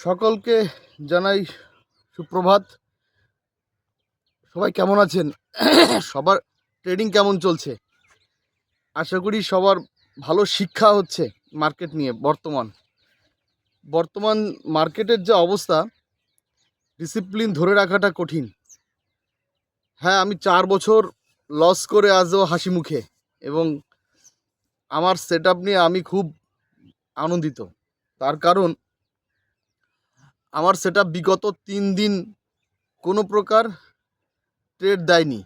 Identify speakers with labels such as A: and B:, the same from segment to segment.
A: সকলকে জানাই সুপ্রভাত। সবাই কেমন আছেন? সবার ট্রেডিং কেমন চলছে? আশা করি সবার ভালো শিক্ষা হচ্ছে মার্কেট নিয়ে। বর্তমান মার্কেটের যে অবস্থা, ডিসিপ্লিন ধরে রাখাটা কঠিন। হ্যাঁ, আমি 4 বছর লস করে আজও হাসি মুখে, এবং আমার সেট আপ নিয়ে আমি খুব আনন্দিত। তার কারণ আমার সেট আপ বিগত 3 দিন কোনো প্রকার ট্রেড দেয়নি।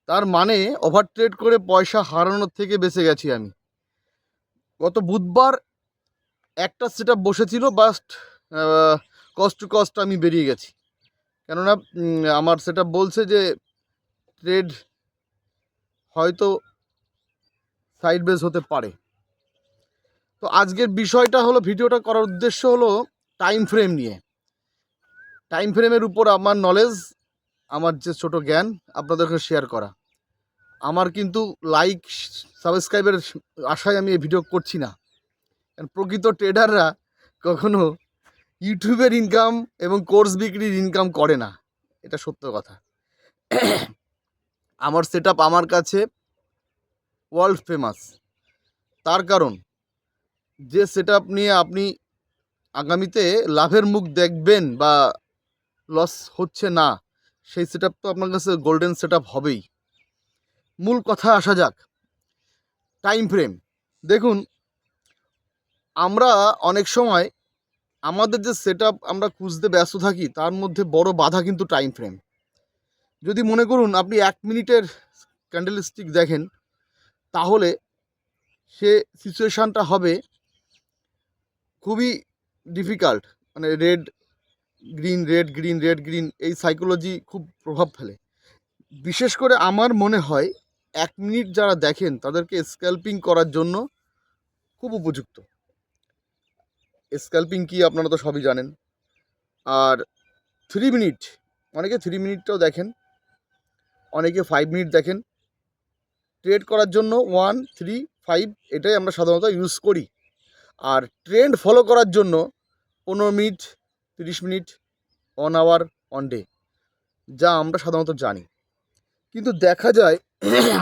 A: তার মানে ওভার ট্রেড করে পয়সা হারানোর থেকে বেঁচে গেছি আমি। গত বুধবার একটা সেট আপ বসেছিল, বাস্ট কস্ট টু কস্ট আমি বেরিয়ে গেছি। কেননা আমার সেট আপ বলছে যে ট্রেড হয়তো সাইড বেস হতে পারে। তো আজকের বিষয়টা হলো, ভিডিওটা করার উদ্দেশ্য হলো টাইম ফ্রেম নিয়ে। টাইম ফ্রেমের উপর আমার নলেজ, আমার যে ছোট জ্ঞান আপনাদেরকে শেয়ার করা। আমার কিন্তু লাইক সাবস্ক্রাইবের আশায় আমি এই ভিডিও করছি না। কারণ প্রকৃত ট্রেডাররা কখনো ইউটিউবের ইনকাম এবং কোর্স বিক্রির ইনকাম করে না, এটা সত্য কথা। আমার সেট আপ আমার কাছে ওয়ার্ল্ড ফেমাস। তার কারণ, যে সেট আপ নিয়ে আপনি আগামীতে লাভের মুখ দেখবেন বা লস হচ্ছে না, সেই সেট আপ তো আপনার কাছে গোল্ডেন সেট আপ হবেই। মূল কথা আসা যাক। টাইম ফ্রেম দেখুন, আমরা অনেক সময় আমাদের যে সেট আপ আমরা খুঁজতে ব্যস্ত থাকি, তার মধ্যে বড় বাধা কিন্তু টাইম ফ্রেম। যদি মনে করুন আপনি 1 মিনিটের ক্যান্ডেলস্টিক দেখেন, তাহলে সে সিচুয়েশানটা হবে খুবই ডিফিকাল্ট। মানে red green, red green, red green, এই সাইকোলজি খুব প্রভাব ফেলে। বিশেষ করে আমার মনে হয় 1 মিনিট যারা দেখেন তাদেরকে স্ক্যাল্পিং করার জন্য খুব উপযুক্ত। স্ক্যাল্পিং কি আপনারা তো সবই জানেন। আর 3 মিনিট, অনেকে 3 মিনিটটাও দেখেন, অনেকে 5 মিনিট দেখেন। ট্রেড করার জন্য 1, 3, 5 এটাই আমরা সাধারণত ইউজ করি। আর ট্রেন্ড ফলো করার জন্য 15 মিনিট, 30 মিনিট, 1 আওয়ার, 1 ডে, যা আমরা সাধারণত জানি। কিন্তু দেখা যায়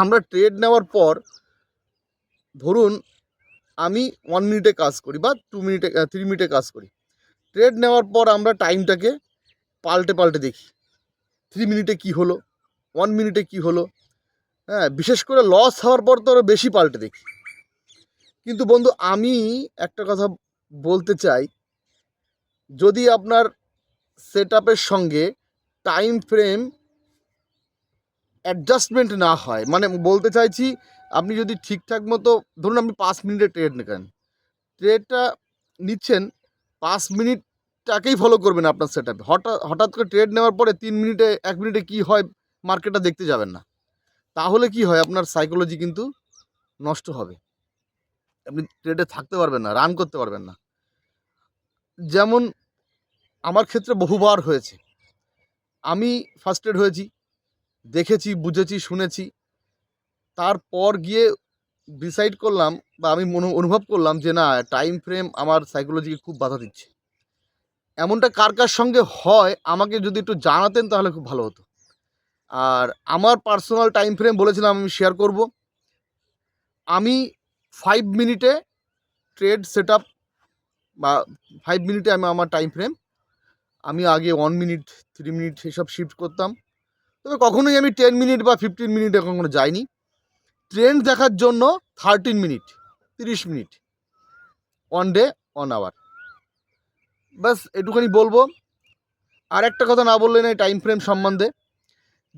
A: আমরা ট্রেড নেওয়ার পর, ধরুন আমি 1 মিনিটে কাজ করি বা 2 মিনিটে 3 মিনিটে কাজ করি। ট্রেড নেওয়ার পর আমরা টাইমটাকে পাল্টে দেখি, 3 মিনিটে কি হলো, 1 মিনিটে কি হলো। হ্যাঁ, বিশেষ করে লস হওয়ার পর তো আরও বেশি পাল্টে দেখি। কিন্তু বন্ধু, আমি একটা কথা বলতে চাই, যদি আপনার সেট আপের সঙ্গে টাইম ফ্রেম অ্যাডজাস্টমেন্ট না হয়, মানে বলতে চাইছি, আপনি যদি ঠিকঠাক মতো, ধরুন আপনি 5 মিনিটের ট্রেড নেন, ট্রেডটা নিচ্ছেন, 5 মিনিটটাকেই ফলো করবেন আপনার সেট আপে। হঠাৎ করে ট্রেড নেওয়ার পরে 3 মিনিটে 1 মিনিটে কী হয় মার্কেটটা দেখতে যাবেন না। তাহলে কি হয়, আপনার সাইকোলজি কিন্তু নষ্ট হবে। আপনি ট্রেডে থাকতে পারবেন না, রান করতে পারবেন না। যেমন আমার ক্ষেত্রে বহুবার হয়েছে। আমি ফার্স্টেড হয়েছি, দেখেছি, বুঝেছি, শুনেছি। তারপর গিয়ে ডিসাইড করলাম, বা আমি অনুভব করলাম যে না, টাইম ফ্রেম আমার সাইকোলজিকে খুব বাধা দিচ্ছে। এমনটা কার কার সঙ্গে হয় আমাকে যদি একটু জানাতেন তাহলে খুব ভালো হতো। আর আমার পার্সোনাল টাইম ফ্রেম বলেছিলাম আমি শেয়ার করব। আমি 5 মিনিটে ট্রেড সেট আপ, বা 5 মিনিটে আমি আমার টাইম ফ্রেম, আমি আগে 1 মিনিট, 3 মিনিট এসব শিফট করতাম। তবে কখনোই আমি 10 মিনিট বা 15 মিনিটে কখনো যাইনি। ট্রেন্ড দেখার জন্য 13 মিনিট, 30 মিনিট, 1 ডে, 1 আওয়ার, ব্যাস এটুখানি বলবো। আর একটা কথা না বললে নেই টাইম ফ্রেম সম্বন্ধে,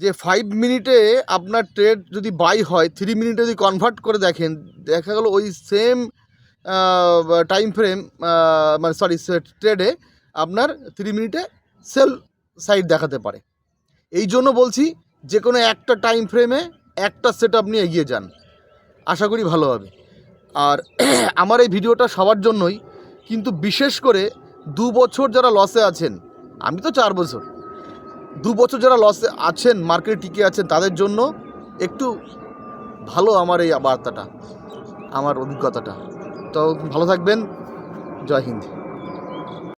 A: যে 5 মিনিটে আপনার ট্রেড যদি বাই হয়, 3 মিনিটে যদি কনভার্ট করে দেখেন, দেখা গেলো ওই সেম টাইম ফ্রেম, মানে সরি, ট্রেডে আপনার 3 মিনিটে সেল সাইড দেখাতে পারে। এই জন্য বলছি, যে কোনো একটা টাইম ফ্রেমে একটা সেট আপ নিয়ে এগিয়ে যান, আশা করি ভালো হবে। আর আমার এই ভিডিওটা সবার জন্যই, কিন্তু বিশেষ করে 2 বছর যারা লসে আছেন, আমি তো 4 বছর, 2 বছর যারা লসে আছেন, মার্কেটে টিকে আছেন, তাদের জন্য একটু ভালো আমার এই বার্তাটা, আমার অভিজ্ঞতাটা। তো ভালো থাকবেন, জয় হিন্দ।